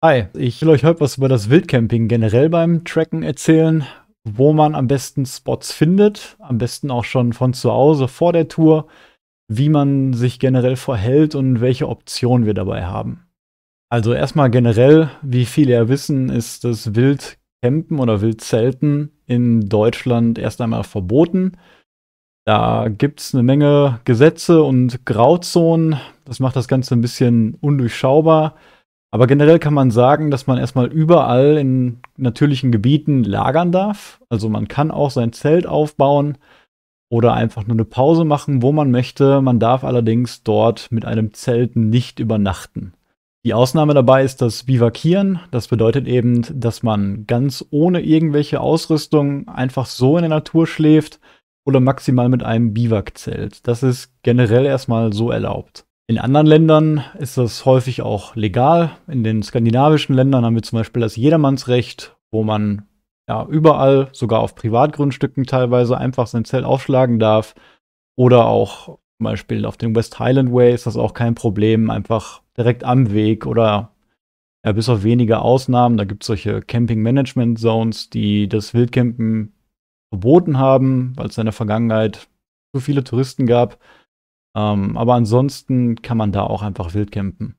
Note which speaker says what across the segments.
Speaker 1: Hi, ich will euch heute was über das Wildcamping generell beim Tracken erzählen, wo man am besten Spots findet, am besten auch schon von zu Hause vor der Tour, wie man sich generell verhält und welche Optionen wir dabei haben. Also erstmal generell, wie viele ja wissen, ist das Wildcampen oder Wildzelten in Deutschland erst einmal verboten. Da gibt es eine Menge Gesetze und Grauzonen. Das macht das Ganze ein bisschen undurchschaubar. Aber generell kann man sagen, dass man erstmal überall in natürlichen Gebieten lagern darf. Also man kann auch sein Zelt aufbauen oder einfach nur eine Pause machen, wo man möchte. Man darf allerdings dort mit einem Zelt nicht übernachten. Die Ausnahme dabei ist das Bivakieren. Das bedeutet eben, dass man ganz ohne irgendwelche Ausrüstung einfach so in der Natur schläft oder maximal mit einem Biwakzelt. Das ist generell erstmal so erlaubt. In anderen Ländern ist das häufig auch legal. In den skandinavischen Ländern haben wir zum Beispiel das Jedermannsrecht, wo man ja überall, sogar auf Privatgrundstücken teilweise, einfach sein Zelt aufschlagen darf. Oder auch zum Beispiel auf dem West Highland Way ist das auch kein Problem, einfach direkt am Weg oder ja, bis auf wenige Ausnahmen. Da gibt es solche Camping-Management-Zones, die das Wildcampen verboten haben, weil es in der Vergangenheit so viele Touristen gab. Aber ansonsten kann man da auch einfach wild campen.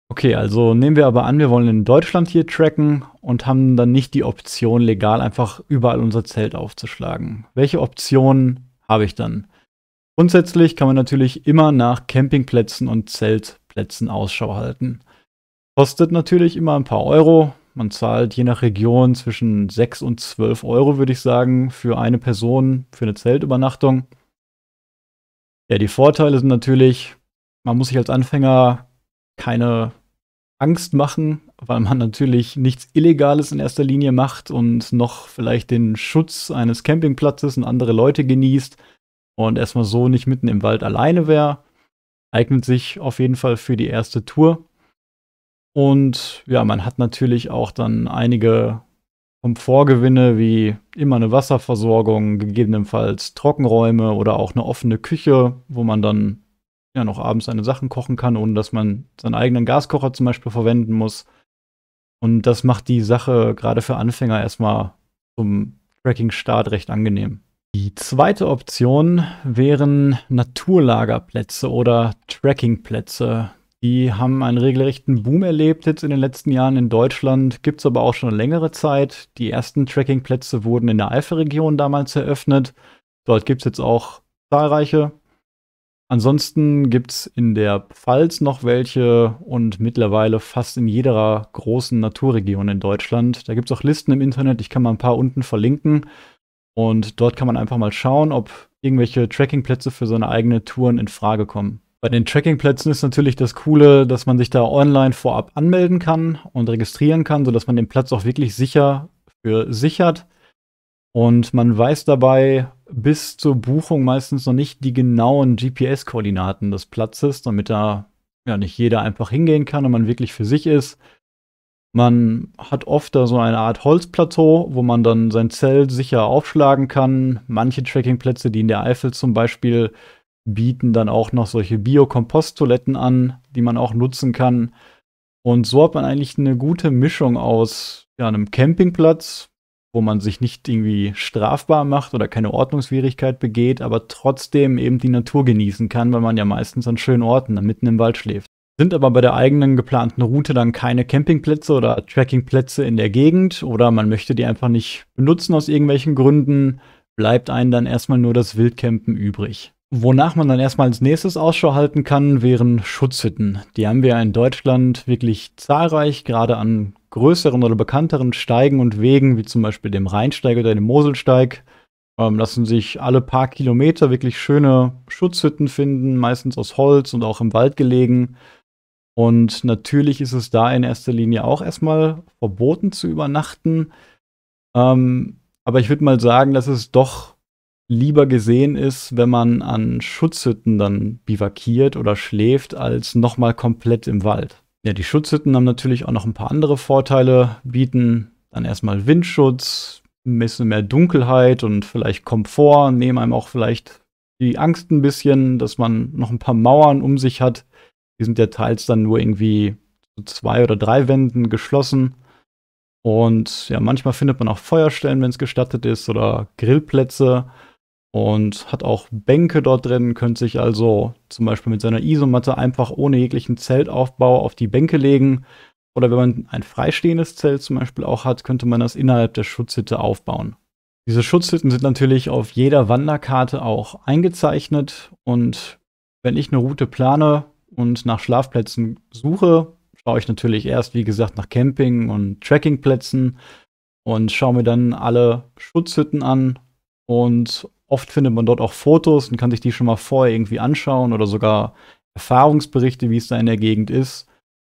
Speaker 1: Okay, also nehmen wir aber an, wir wollen in Deutschland hier tracken und haben dann nicht die Option, legal einfach überall unser Zelt aufzuschlagen. Welche Optionen habe ich dann? Grundsätzlich kann man natürlich immer nach Campingplätzen und Zeltplätzen Ausschau halten. Kostet natürlich immer ein paar Euro. Man zahlt je nach Region zwischen 6 und 12 Euro, würde ich sagen, für eine Person für eine Zeltübernachtung. Ja, die Vorteile sind natürlich, man muss sich als Anfänger keine Angst machen, weil man natürlich nichts Illegales in erster Linie macht und noch vielleicht den Schutz eines Campingplatzes und andere Leute genießt und erstmal so nicht mitten im Wald alleine wäre. Eignet sich auf jeden Fall für die erste Tour. Und ja, man hat natürlich auch dann einige Komfortgewinne wie immer eine Wasserversorgung, gegebenenfalls Trockenräume oder auch eine offene Küche, wo man dann ja noch abends seine Sachen kochen kann, ohne dass man seinen eigenen Gaskocher zum Beispiel verwenden muss. Und das macht die Sache gerade für Anfänger erstmal zum Trekking-Start recht angenehm. Die zweite Option wären Naturlagerplätze oder Trekkingplätze. Die haben einen regelrechten Boom erlebt jetzt in den letzten Jahren in Deutschland. Gibt es aber auch schon eine längere Zeit. Die ersten Trekkingplätze wurden in der Eifelregion damals eröffnet. Dort gibt es jetzt auch zahlreiche. Ansonsten gibt es in der Pfalz noch welche und mittlerweile fast in jeder großen Naturregion in Deutschland. Da gibt es auch Listen im Internet. Ich kann mal ein paar unten verlinken. Und dort kann man einfach mal schauen, ob irgendwelche Trekkingplätze für seine eigenen Touren in Frage kommen. Bei den Trekkingplätzen ist natürlich das Coole, dass man sich da online vorab anmelden kann und registrieren kann, sodass man den Platz auch wirklich sicher für sich hat. Und man weiß dabei bis zur Buchung meistens noch nicht die genauen GPS-Koordinaten des Platzes, damit da ja nicht jeder einfach hingehen kann und man wirklich für sich ist. Man hat oft da so eine Art Holzplateau, wo man dann sein Zelt sicher aufschlagen kann. Manche Trekkingplätze, die in der Eifel zum Beispiel, bieten dann auch noch solche Biokompost-Toiletten an, die man auch nutzen kann. Und so hat man eigentlich eine gute Mischung aus ja, einem Campingplatz, wo man sich nicht irgendwie strafbar macht oder keine Ordnungswidrigkeit begeht, aber trotzdem eben die Natur genießen kann, weil man ja meistens an schönen Orten dann mitten im Wald schläft. Sind aber bei der eigenen geplanten Route dann keine Campingplätze oder Trekkingplätze in der Gegend oder man möchte die einfach nicht benutzen aus irgendwelchen Gründen, bleibt einem dann erstmal nur das Wildcampen übrig. Wonach man dann erstmal als nächstes Ausschau halten kann, wären Schutzhütten. Die haben wir in Deutschland wirklich zahlreich, gerade an größeren oder bekannteren Steigen und Wegen, wie zum Beispiel dem Rheinsteig oder dem Moselsteig. Lassen sich alle paar Kilometer wirklich schöne Schutzhütten finden, meistens aus Holz und auch im Wald gelegen. Und natürlich ist es da in erster Linie auch erstmal verboten zu übernachten. Aber ich würde mal sagen, dass es doch lieber gesehen ist, wenn man an Schutzhütten dann bivakiert oder schläft, als nochmal komplett im Wald. Ja, die Schutzhütten haben natürlich auch noch ein paar andere Vorteile, bieten dann erstmal Windschutz, ein bisschen mehr Dunkelheit und vielleicht Komfort, nehmen einem auch vielleicht die Angst ein bisschen, dass man noch ein paar Mauern um sich hat. Die sind ja teils dann nur irgendwie so 2 oder 3 Wänden geschlossen. Und ja, manchmal findet man auch Feuerstellen, wenn es gestattet ist, oder Grillplätze und hat auch Bänke dort drin, könnte sich also zum Beispiel mit seiner Isomatte einfach ohne jeglichen Zeltaufbau auf die Bänke legen. Oder wenn man ein freistehendes Zelt zum Beispiel auch hat, könnte man das innerhalb der Schutzhütte aufbauen. Diese Schutzhütten sind natürlich auf jeder Wanderkarte auch eingezeichnet. Und wenn ich eine Route plane und nach Schlafplätzen suche, schaue ich natürlich erst, wie gesagt, nach Camping- und Trekkingplätzen und schaue mir dann alle Schutzhütten an. Und oft findet man dort auch Fotos und kann sich die schon mal vorher irgendwie anschauen oder sogar Erfahrungsberichte, wie es da in der Gegend ist.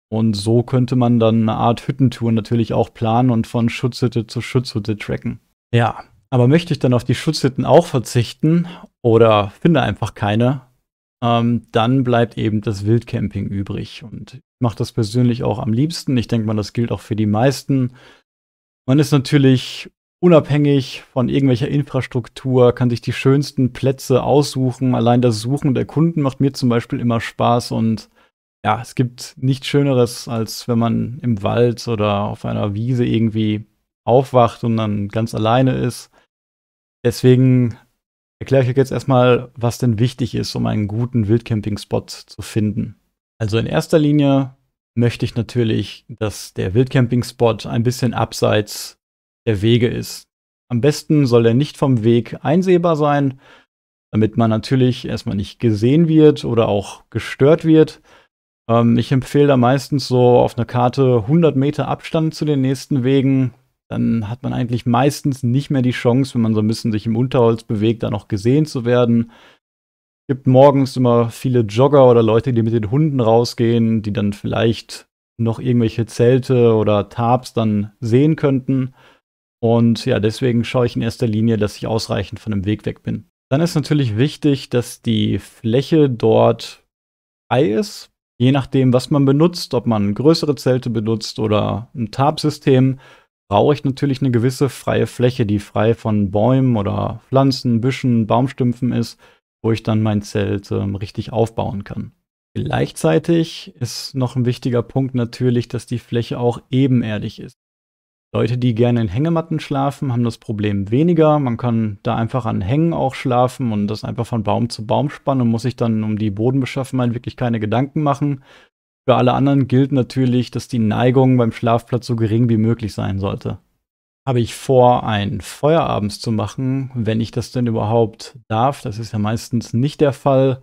Speaker 1: Und so könnte man dann eine Art Hüttentour natürlich auch planen und von Schutzhütte zu Schutzhütte tracken. Ja, aber möchte ich dann auf die Schutzhütten auch verzichten oder finde einfach keine, dann bleibt eben das Wildcamping übrig. Und ich mache das persönlich auch am liebsten. Ich denke mal, das gilt auch für die meisten. Man ist natürlich unabhängig von irgendwelcher Infrastruktur, kann sich die schönsten Plätze aussuchen. Allein das Suchen der Kunden macht mir zum Beispiel immer Spaß. Und ja, es gibt nichts Schöneres, als wenn man im Wald oder auf einer Wiese irgendwie aufwacht und dann ganz alleine ist. Deswegen erkläre ich euch jetzt erstmal, was denn wichtig ist, um einen guten Wildcamping-Spot zu finden. Also in erster Linie möchte ich natürlich, dass der Wildcamping-Spot ein bisschen abseits der Wege ist. Am besten soll er nicht vom Weg einsehbar sein, damit man natürlich erstmal nicht gesehen wird oder auch gestört wird. Ich empfehle da meistens so auf einer Karte 100 Meter Abstand zu den nächsten Wegen. Dann hat man eigentlich meistens nicht mehr die Chance, wenn man so ein bisschen sich im Unterholz bewegt, da noch gesehen zu werden. Es gibt morgens immer viele Jogger oder Leute, die mit den Hunden rausgehen, die dann vielleicht noch irgendwelche Zelte oder Tarps dann sehen könnten. Und ja, deswegen schaue ich in erster Linie, dass ich ausreichend von dem Weg weg bin. Dann ist natürlich wichtig, dass die Fläche dort frei ist. Je nachdem, was man benutzt, ob man größere Zelte benutzt oder ein Tarpsystem, brauche ich natürlich eine gewisse freie Fläche, die frei von Bäumen oder Pflanzen, Büschen, Baumstümpfen ist, wo ich dann mein Zelt richtig aufbauen kann. Gleichzeitig ist noch ein wichtiger Punkt natürlich, dass die Fläche auch ebenerdig ist. Leute, die gerne in Hängematten schlafen, haben das Problem weniger. Man kann da einfach an Hängen auch schlafen und das einfach von Baum zu Baum spannen und muss sich dann um die Bodenbeschaffenheit wirklich keine Gedanken machen. Für alle anderen gilt natürlich, dass die Neigung beim Schlafplatz so gering wie möglich sein sollte. Habe ich vor, ein Feuer abends zu machen, wenn ich das denn überhaupt darf? Das ist ja meistens nicht der Fall.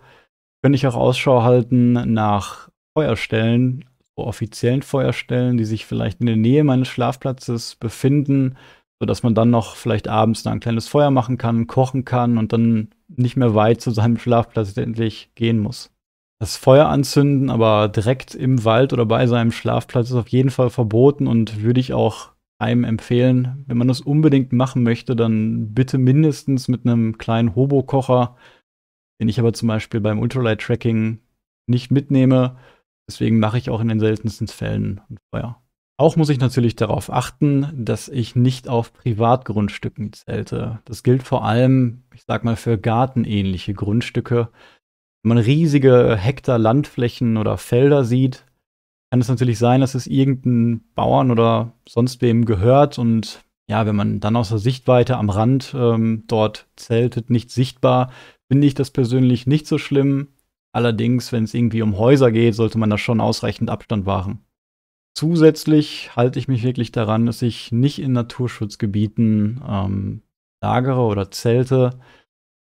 Speaker 1: Könnte ich auch Ausschau halten nach Feuerstellen, so offiziellen Feuerstellen, die sich vielleicht in der Nähe meines Schlafplatzes befinden, sodass man dann noch vielleicht abends da ein kleines Feuer machen kann, kochen kann und dann nicht mehr weit zu seinem Schlafplatz endlich gehen muss. Das Feuer anzünden, aber direkt im Wald oder bei seinem Schlafplatz ist auf jeden Fall verboten und würde ich auch einem empfehlen, wenn man das unbedingt machen möchte, dann bitte mindestens mit einem kleinen Hobo-Kocher, den ich aber zum Beispiel beim Ultralight-Tracking nicht mitnehme. Deswegen mache ich auch in den seltensten Fällen ein Feuer. Auch muss ich natürlich darauf achten, dass ich nicht auf Privatgrundstücken zelte. Das gilt vor allem, ich sag mal, für gartenähnliche Grundstücke. Wenn man riesige Hektar Landflächen oder Felder sieht, kann es natürlich sein, dass es irgendeinen Bauern oder sonst wem gehört. Und ja, wenn man dann aus der Sichtweite am Rand dort zeltet, nicht sichtbar, finde ich das persönlich nicht so schlimm. Allerdings, wenn es irgendwie um Häuser geht, sollte man da schon ausreichend Abstand wahren. Zusätzlich halte ich mich wirklich daran, dass ich nicht in Naturschutzgebieten lagere oder zelte.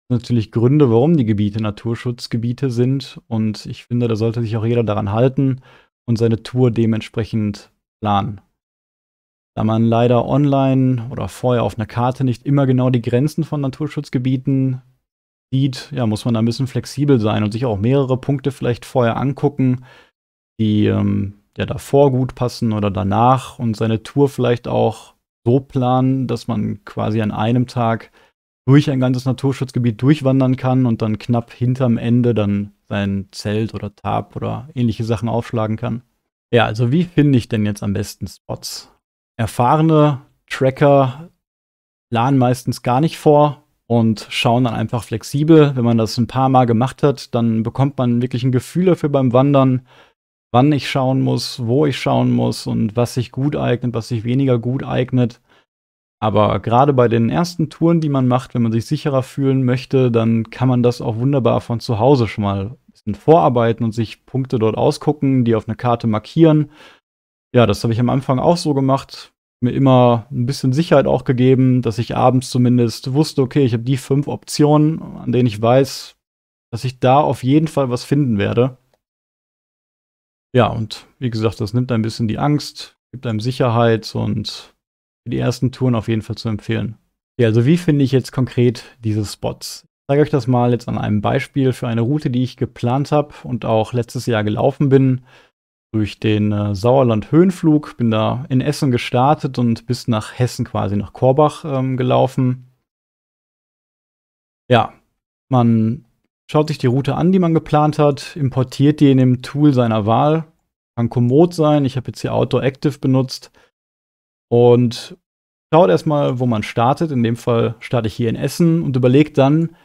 Speaker 1: Natürlich Gründe, warum die Gebiete Naturschutzgebiete sind. Und ich finde, da sollte sich auch jeder daran halten und seine Tour dementsprechend planen. Da man leider online oder vorher auf einer Karte nicht immer genau die Grenzen von Naturschutzgebieten sieht, ja, muss man da ein bisschen flexibel sein und sich auch mehrere Punkte vielleicht vorher angucken, die ja davor gut passen oder danach und seine Tour vielleicht auch so planen, dass man quasi an einem Tag durch ein ganzes Naturschutzgebiet durchwandern kann und dann knapp hinterm Ende dann sein Zelt oder Tarp oder ähnliche Sachen aufschlagen kann. Ja, also wie finde ich denn jetzt am besten Spots? Erfahrene Tracker planen meistens gar nicht vor und schauen dann einfach flexibel. Wenn man das ein paar Mal gemacht hat, dann bekommt man wirklich ein Gefühl dafür beim Wandern, wann ich schauen muss, wo ich schauen muss und was sich gut eignet, was sich weniger gut eignet. Aber gerade bei den ersten Touren, die man macht, wenn man sich sicherer fühlen möchte, dann kann man das auch wunderbar von zu Hause schon mal 'n bisschen vorarbeiten und sich Punkte dort ausgucken, die auf 'ner Karte markieren. Ja, das habe ich am Anfang auch so gemacht, mir immer 'n bisschen Sicherheit auch gegeben, dass ich abends zumindest wusste: „Okay, ich habe die 5 Optionen, an denen ich weiß, dass ich da auf jeden Fall was finden werde." Ja, und wie gesagt, das nimmt ein bisschen die Angst, gibt einem Sicherheit und für die ersten Touren auf jeden Fall zu empfehlen. Ja, also wie finde ich jetzt konkret diese Spots? Ich zeige euch das mal jetzt an einem Beispiel für eine Route, die ich geplant habe und auch letztes Jahr gelaufen bin durch den Sauerland-Höhenflug. Bin da in Essen gestartet und bis nach Hessen quasi, nach Korbach, gelaufen. Ja, man schaut sich die Route an, die man geplant hat, importiert die in dem Tool seiner Wahl. Kann Komoot sein, ich habe jetzt hier Outdoor Active benutzt und schaut erst mal, wo man startet. In dem Fall starte ich hier in Essen und überlege dann,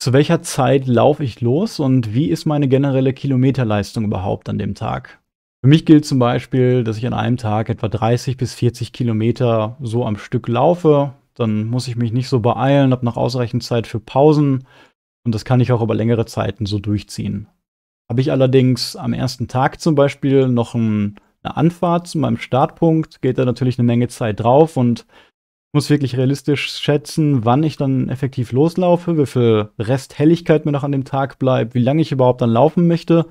Speaker 1: zu welcher Zeit laufe ich los und wie ist meine generelle Kilometerleistung überhaupt an dem Tag? Für mich gilt zum Beispiel, dass ich an einem Tag etwa 30 bis 40 Kilometer so am Stück laufe. Dann muss ich mich nicht so beeilen, habe noch ausreichend Zeit für Pausen und das kann ich auch über längere Zeiten so durchziehen. Habe ich allerdings am ersten Tag zum Beispiel noch 'ne Anfahrt zu meinem Startpunkt, geht da natürlich eine Menge Zeit drauf und muss wirklich realistisch schätzen, wann ich dann effektiv loslaufe, wie viel Resthelligkeit mir noch an dem Tag bleibt, wie lange ich überhaupt dann laufen möchte.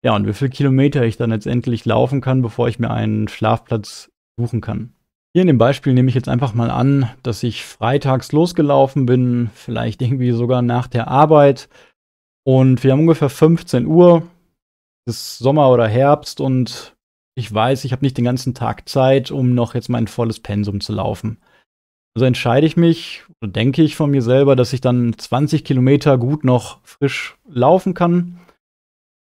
Speaker 1: Ja, und wie viel Kilometer ich dann letztendlich laufen kann, bevor ich mir einen Schlafplatz suchen kann. Hier in dem Beispiel nehme ich jetzt einfach mal an, dass ich freitags losgelaufen bin, vielleicht irgendwie sogar nach der Arbeit. Und wir haben ungefähr 15 Uhr, es ist Sommer oder Herbst und ich weiß, ich habe nicht den ganzen Tag Zeit, um noch jetzt mein volles Pensum zu laufen. Also entscheide ich mich oder denke ich von mir selber, dass ich dann 20 Kilometer gut noch frisch laufen kann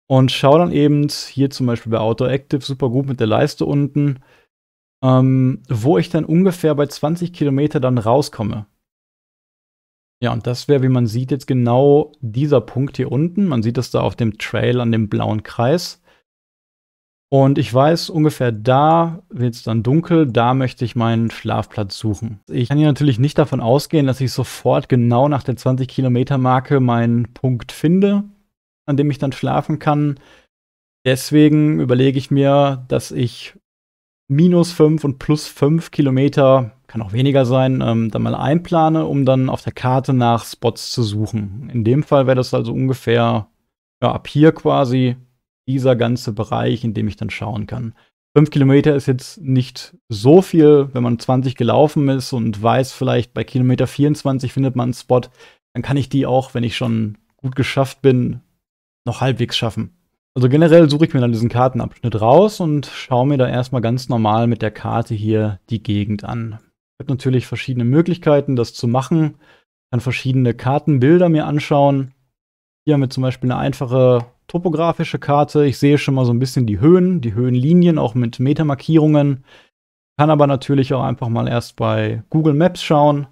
Speaker 1: und schaue dann eben hier zum Beispiel bei Outdoor Active super gut mit der Leiste unten, wo ich dann ungefähr bei 20 Kilometer dann rauskomme. Ja, und das wäre, wie man sieht, jetzt genau dieser Punkt hier unten. Man sieht das da auf dem Trail an dem blauen Kreis. Und ich weiß, ungefähr da wird's dann dunkel, da möchte ich meinen Schlafplatz suchen. Ich kann hier natürlich nicht davon ausgehen, dass ich sofort genau nach der 20-Kilometer-Marke meinen Punkt finde, an dem ich dann schlafen kann. Deswegen überlege ich mir, dass ich -5 und +5 Kilometer, kann auch weniger sein, dann mal einplane, um dann auf der Karte nach Spots zu suchen. In dem Fall wäre das also ungefähr, ja, ab hier quasi dieser ganze Bereich, in dem ich dann schauen kann. 5 Kilometer ist jetzt nicht so viel, wenn man 20 gelaufen ist und weiß, vielleicht bei Kilometer 24 findet man 'n Spot, dann kann ich die auch, wenn ich schon gut geschafft bin, noch halbwegs schaffen. Also generell suche ich mir dann diesen Kartenabschnitt raus und schaue mir da erst mal ganz normal mit der Karte hier die Gegend an. Ich habe natürlich verschiedene Möglichkeiten, das zu machen. Kann verschiedene Kartenbilder mir anschauen. Hier haben wir zum Beispiel 'ne einfache topografische Karte. Ich sehe schon mal so 'n bisschen die Höhen, die Höhenlinien, auch mit Metermarkierungen. Kann aber natürlich auch einfach mal erst bei Google Maps schauen,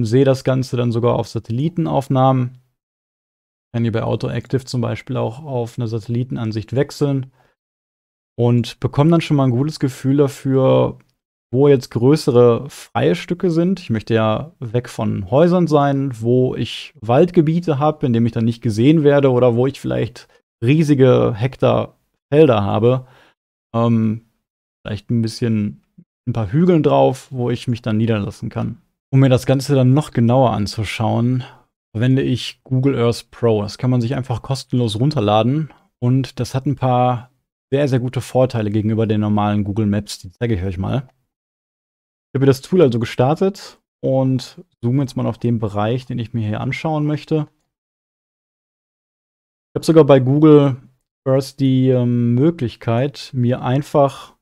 Speaker 1: sehe das Ganze dann sogar auf Satellitenaufnahmen. Kann hier bei Outdoor Active zum Beispiel auch auf 'ne Satellitenansicht wechseln und bekomme dann schon mal 'n gutes Gefühl dafür, wo jetzt größere freie Stücke sind. Ich möchte ja weg von Häusern sein, wo ich Waldgebiete habe, in dem ich dann nicht gesehen werde oder wo ich vielleicht riesige Hektar Felder habe. Vielleicht 'n paar Hügeln drauf, wo ich mich dann niederlassen kann. Um mir das Ganze dann noch genauer anzuschauen, verwende ich Google Earth Pro. Das kann man sich einfach kostenlos runterladen und das hat 'n paar sehr, sehr gute Vorteile gegenüber den normalen Google Maps. Die zeige ich euch mal. Ich habe das Tool also gestartet und zoome jetzt mal auf den Bereich, den ich mir hier anschauen möchte. Ich habe sogar bei Google Earth die Möglichkeit, mir einfach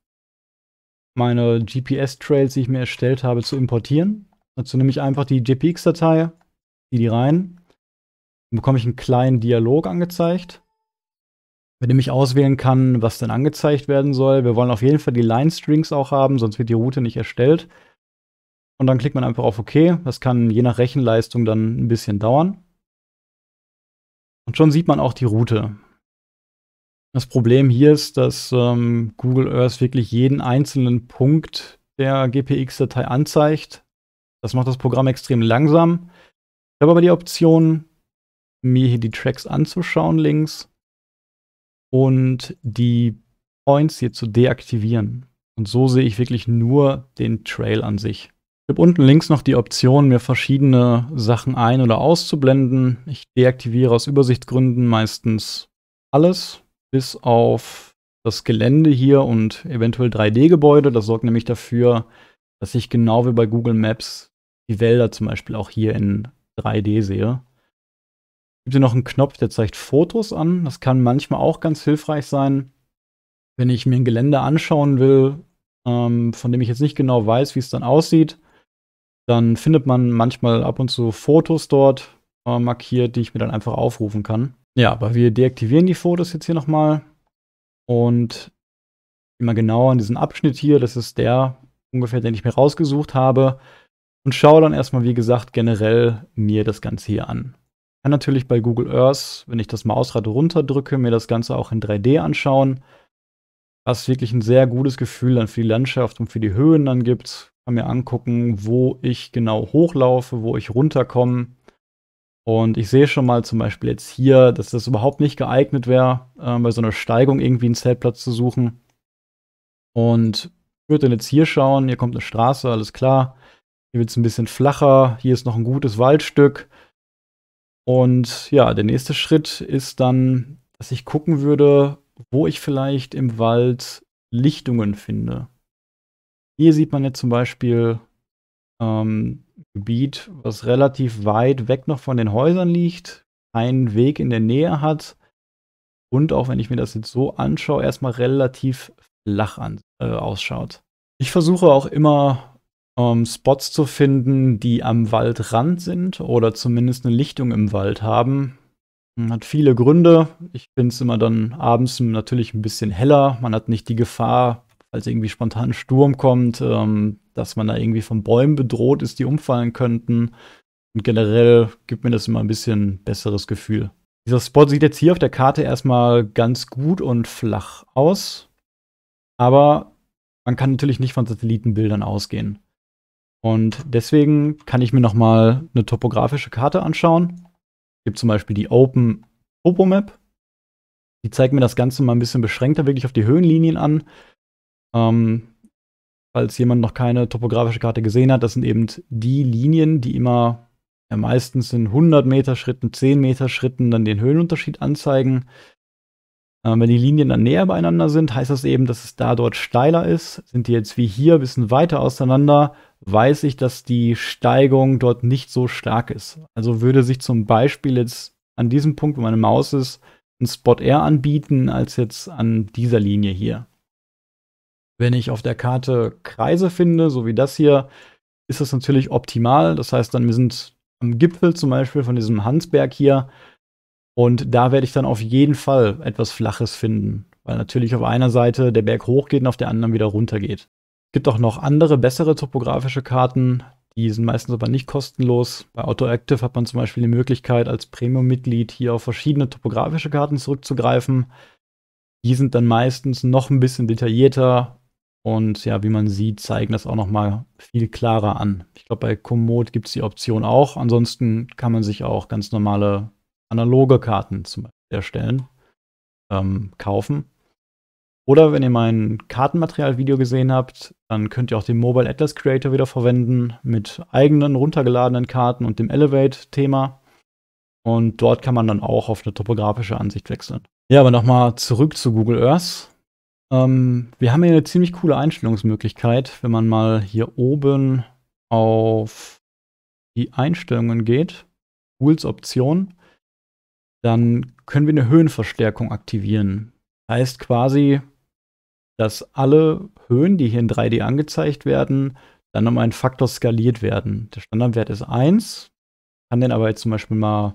Speaker 1: meine GPS-Trails, die ich mir erstellt habe, zu importieren. Dazu nehme ich einfach die JPX-Datei, ziehe die rein, dann bekomme ich 'n kleinen Dialog angezeigt, mit dem ich auswählen kann, was denn angezeigt werden soll. Wir wollen auf jeden Fall die Line-Strings auch haben, sonst wird die Route nicht erstellt. Und dann klickt man einfach auf OK. Das kann je nach Rechenleistung dann 'n bisschen dauern. Und schon sieht man auch die Route. Das Problem hier ist, dass Google Earth wirklich jeden einzelnen Punkt der GPX-Datei anzeigt. Das macht das Programm extrem langsam. Ich habe aber die Option, mir hier die Tracks anzuschauen links und die Points hier zu deaktivieren. Und so sehe ich wirklich nur den Trail an sich. Ich habe unten links noch die Option, mir verschiedene Sachen ein- oder auszublenden. Ich deaktiviere aus Übersichtsgründen meistens alles, bis auf das Gelände hier und eventuell 3D-Gebäude. Das sorgt nämlich dafür, dass ich genau wie bei Google Maps die Wälder zum Beispiel auch hier in 3D sehe. Es gibt hier noch einen Knopf, der zeigt Fotos an. Das kann manchmal auch ganz hilfreich sein, wenn ich mir ein Gelände anschauen will, von dem ich jetzt nicht genau weiß, wie es dann aussieht. Dann findet man manchmal ab und zu Fotos dort markiert, die ich mir dann einfach aufrufen kann. Ja, aber wir deaktivieren die Fotos jetzt hier nochmal und immer genau an diesen Abschnitt hier, das ist der ungefähr, den ich mir rausgesucht habe, und schaue dann erstmal, wie gesagt, generell mir das Ganze hier an. Ich kann natürlich bei Google Earth, wenn ich das Mausrad runterdrücke, mir das Ganze auch in 3D anschauen, was wirklich ein sehr gutes Gefühl dann für die Landschaft und für die Höhen dann gibt. Ich kann mir angucken, wo ich genau hochlaufe, wo ich runterkomme. Und ich sehe schon mal zum Beispiel jetzt hier, dass das überhaupt nicht geeignet wäre, bei so einer Steigung irgendwie einen Zeltplatz zu suchen. Und ich würde dann jetzt hier schauen, hier kommt eine Straße, alles klar. Hier wird es ein bisschen flacher, hier ist noch ein gutes Waldstück. Und ja, der nächste Schritt ist dann, dass ich gucken würde, wo ich vielleicht im Wald Lichtungen finde. Hier sieht man jetzt zum Beispiel Gebiet, was relativ weit weg noch von den Häusern liegt, keinen Weg in der Nähe hat und auch wenn ich mir das jetzt so anschaue, erstmal relativ flach ausschaut. Ich versuche auch immer Spots zu finden, die am Waldrand sind oder zumindest eine Lichtung im Wald haben. Hat viele Gründe. Ich finde es immer dann abends natürlich ein bisschen heller. Man hat nicht die Gefahr, falls irgendwie spontan ein Sturm kommt, dass man da irgendwie von Bäumen bedroht ist, die umfallen könnten. Und generell gibt mir das immer ein bisschen besseres Gefühl. Dieser Spot sieht jetzt hier auf der Karte erstmal ganz gut und flach aus. Aber man kann natürlich nicht von Satellitenbildern ausgehen. Und deswegen kann ich mir noch mal eine topografische Karte anschauen. Es gibt zum Beispiel die Open Topo Map. Die zeigt mir das Ganze mal ein bisschen beschränkter wirklich auf die Höhenlinien an. Falls jemand noch keine topografische Karte gesehen hat, das sind eben die Linien, die immer meistens in 100 Meter Schritten, 10 Meter Schritten dann den Höhenunterschied anzeigen. Wenn die Linien dann näher beieinander sind, heißt das eben, dass es da dort steiler ist. Sind die jetzt wie hier ein bisschen weiter auseinander, weiß ich, dass die Steigung dort nicht so stark ist. Also würde sich zum Beispiel jetzt an diesem Punkt, wo meine Maus ist, ein Spot eher anbieten, als jetzt an dieser Linie hier. Wenn ich auf der Karte Kreise finde, so wie das hier, ist das natürlich optimal. Das heißt dann, wir sind am Gipfel zum Beispiel von diesem Hansberg hier. Und da werde ich dann auf jeden Fall etwas Flaches finden. Weil natürlich auf einer Seite der Berg hochgeht und auf der anderen wieder runtergeht. Es gibt auch noch andere, bessere topografische Karten. Die sind meistens aber nicht kostenlos. Bei AutoActive hat man zum Beispiel die Möglichkeit, als Premium-Mitglied hier auf verschiedene topografische Karten zurückzugreifen. Die sind dann meistens noch ein bisschen detaillierter. Und ja, wie man sieht, zeigen das auch noch mal viel klarer an. Ich glaube, bei Komoot gibt es die Option auch. Ansonsten kann man sich auch ganz normale analoge Karten zum Beispiel erstellen, kaufen. Oder wenn ihr mein Kartenmaterial-Video gesehen habt, dann könnt ihr auch den Mobile Atlas Creator wieder verwenden mit eigenen runtergeladenen Karten und dem Elevate-Thema. Und dort kann man dann auch auf eine topografische Ansicht wechseln. Ja, aber nochmal zurück zu Google Earth. Wir haben hier eine ziemlich coole Einstellungsmöglichkeit, wenn man mal hier oben auf die Einstellungen geht, Tools-Option, dann können wir eine Höhenverstärkung aktivieren. Heißt quasi, dass alle Höhen, die hier in 3D angezeigt werden, dann um einen Faktor skaliert werden. Der Standardwert ist 1, kann den aber jetzt zum Beispiel mal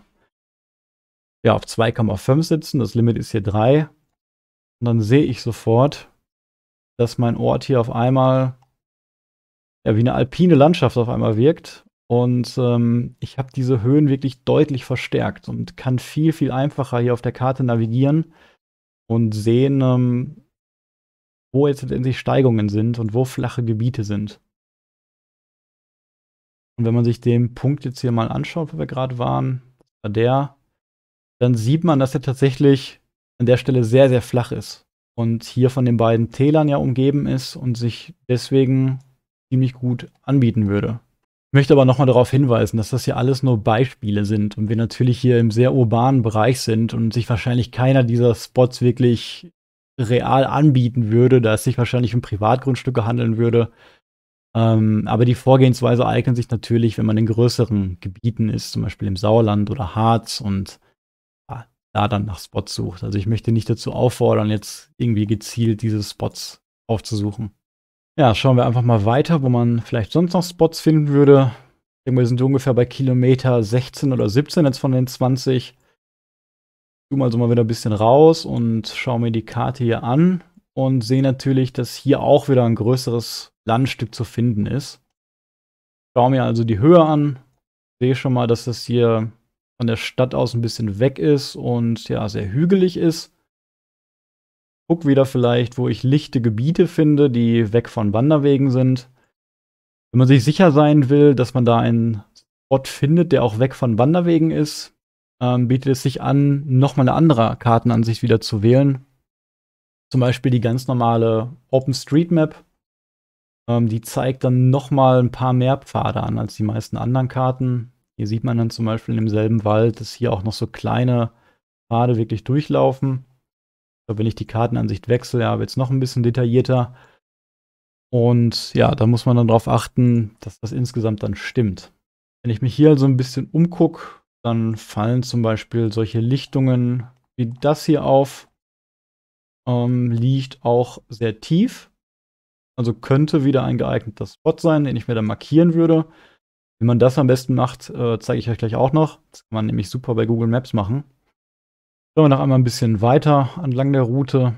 Speaker 1: auf 2,5 setzen. Das Limit ist hier 3. Und dann sehe ich sofort, dass mein Ort hier auf einmal wie eine alpine Landschaft auf einmal wirkt. Und ich habe diese Höhen wirklich deutlich verstärkt und kann viel, viel einfacher hier auf der Karte navigieren. und sehen, wo jetzt letztendlich Steigungen sind und wo flache Gebiete sind. Und wenn man sich den Punkt jetzt hier mal anschaut, wo wir gerade waren, das war dann sieht man, dass er tatsächlich an der Stelle sehr, sehr flach ist und hier von den beiden Tälern ja umgeben ist und sich deswegen ziemlich gut anbieten würde. Ich möchte aber noch mal darauf hinweisen, dass das hier alles nur Beispiele sind und wir natürlich hier im sehr urbanen Bereich sind und sich wahrscheinlich keiner dieser Spots wirklich real anbieten würde, da es sich wahrscheinlich um Privatgrundstücke handeln würde. Aber die Vorgehensweise eignet sich natürlich, wenn man in größeren Gebieten ist, zum Beispiel im Sauerland oder Harz und ja, da dann nach Spots sucht. Also ich möchte nicht dazu auffordern, jetzt irgendwie gezielt diese Spots aufzusuchen. Ja, schauen wir einfach mal weiter, wo man vielleicht sonst noch Spots finden würde. Ich denke, wir sind ungefähr bei Kilometer 16 oder 17 jetzt von den 20. Ich zoome also mal wieder ein bisschen raus und schaue mir die Karte hier an und sehe natürlich, dass hier auch wieder ein größeres Landstück zu finden ist. Schaue mir also die Höhe an, sehe schon mal, dass das hier von der Stadt aus ein bisschen weg ist und ja, sehr hügelig ist. Guck wieder vielleicht, wo ich lichte Gebiete finde, die weg von Wanderwegen sind. Wenn man sich sicher sein will, dass man da einen Spot findet, der auch weg von Wanderwegen ist, bietet es sich an, nochmal eine andere Kartenansicht wieder zu wählen. Zum Beispiel die ganz normale OpenStreetMap. Die zeigt dann nochmal ein paar mehr Pfade an als die meisten anderen Karten. Hier sieht man dann zum Beispiel in demselben Wald, dass hier auch noch so kleine Pfade wirklich durchlaufen. Wenn ich die Kartenansicht wechsle, ja, wird es noch ein bisschen detaillierter. Und ja, da muss man dann darauf achten, dass das insgesamt dann stimmt. Wenn ich mich hier also ein bisschen umgucke, dann fallen zum Beispiel solche Lichtungen wie das hier auf. Liegt auch sehr tief. Also könnte wieder ein geeigneter Spot sein, den ich mir dann markieren würde. Wie man das am besten macht, zeige ich euch gleich auch noch. Das kann man nämlich super bei Google Maps machen. Schauen wir noch einmal ein bisschen weiter entlang der Route.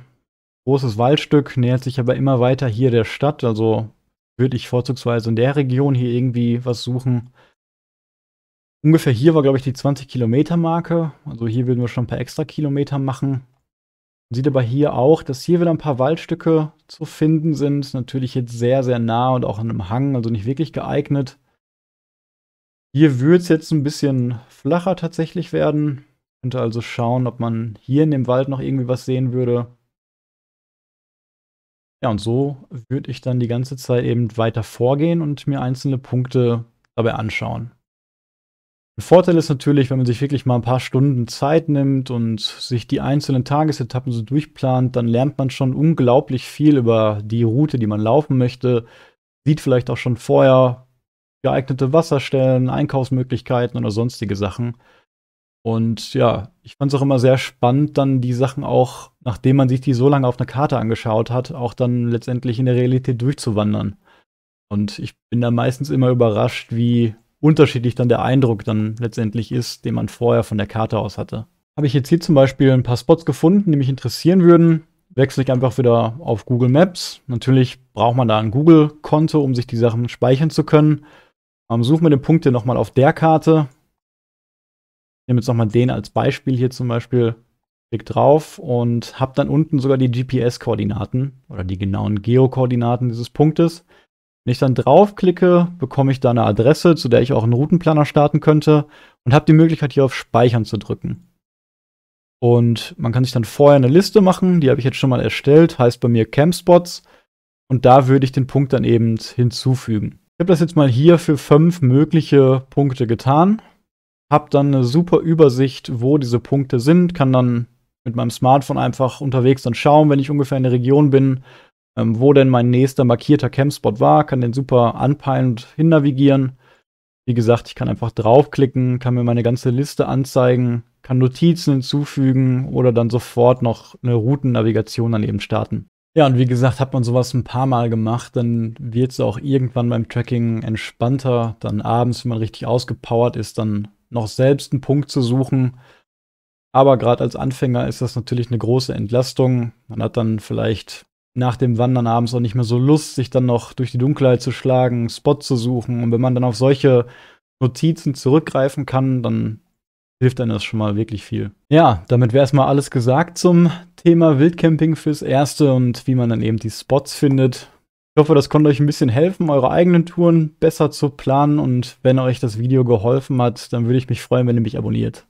Speaker 1: Großes Waldstück, nähert sich aber immer weiter hier der Stadt. Also würde ich vorzugsweise in der Region hier irgendwie was suchen. Ungefähr hier war, glaube ich, die 20-Kilometer-Marke. Also hier würden wir schon ein paar extra Kilometer machen. Man sieht aber hier auch, dass hier wieder ein paar Waldstücke zu finden sind. Natürlich jetzt sehr, sehr nah und auch an einem Hang, also nicht wirklich geeignet. Hier würde es jetzt ein bisschen flacher tatsächlich werden. Ich könnte also schauen, ob man hier in dem Wald noch irgendwie was sehen würde. Ja, und so würde ich dann die ganze Zeit eben weiter vorgehen und mir einzelne Punkte dabei anschauen. Ein Vorteil ist natürlich, wenn man sich wirklich mal ein paar Stunden Zeit nimmt und sich die einzelnen Tagesetappen so durchplant, dann lernt man schon unglaublich viel über die Route, die man laufen möchte. Sieht vielleicht auch schon vorher geeignete Wasserstellen, Einkaufsmöglichkeiten oder sonstige Sachen. Und ja, ich fand es auch immer sehr spannend, dann die Sachen auch, nachdem man sich die so lange auf einer Karte angeschaut hat, auch dann letztendlich in der Realität durchzuwandern. Und ich bin da meistens immer überrascht, wie unterschiedlich dann der Eindruck dann letztendlich ist, den man vorher von der Karte aus hatte. Habe ich jetzt hier zum Beispiel ein paar Spots gefunden, die mich interessieren würden, wechsle ich einfach wieder auf Google Maps. Natürlich braucht man da ein Google-Konto, um sich die Sachen speichern zu können. Suche mir den Punkt hier nochmal auf der Karte. Ich nehme jetzt nochmal den als Beispiel hier zum Beispiel. Klick drauf und habe dann unten sogar die GPS-Koordinaten oder die genauen Geokoordinaten dieses Punktes. Wenn ich dann draufklicke, bekomme ich da eine Adresse, zu der ich auch einen Routenplaner starten könnte und habe die Möglichkeit, hier auf Speichern zu drücken. Und man kann sich dann vorher eine Liste machen, die habe ich jetzt schon mal erstellt, heißt bei mir Campspots. Und da würde ich den Punkt dann eben hinzufügen. Ich habe das jetzt mal hier für 5 mögliche Punkte getan. Habe dann eine super Übersicht, wo diese Punkte sind, kann dann mit meinem Smartphone einfach unterwegs dann schauen, wenn ich ungefähr in der Region bin, wo denn mein nächster markierter Campspot war, kann den super anpeilen und hinnavigieren. Wie gesagt, ich kann einfach draufklicken, kann mir meine ganze Liste anzeigen, kann Notizen hinzufügen oder dann sofort noch eine Routennavigation daneben starten. Ja, und wie gesagt, hat man sowas ein paar Mal gemacht, dann wird es auch irgendwann beim Tracking entspannter. Dann abends, wenn man richtig ausgepowert ist, dann noch selbst einen Punkt zu suchen. Aber gerade als Anfänger ist das natürlich eine große Entlastung. Man hat dann vielleicht nach dem Wandern abends auch nicht mehr so Lust, sich dann noch durch die Dunkelheit zu schlagen, einen Spot zu suchen. Und wenn man dann auf solche Notizen zurückgreifen kann, dann hilft einem das schon mal wirklich viel. Ja, damit wäre erstmal alles gesagt zum Thema Wildcamping fürs Erste und wie man dann eben die Spots findet. Ich hoffe, das konnte euch ein bisschen helfen, eure eigenen Touren besser zu planen. Und wenn euch das Video geholfen hat, dann würde ich mich freuen, wenn ihr mich abonniert.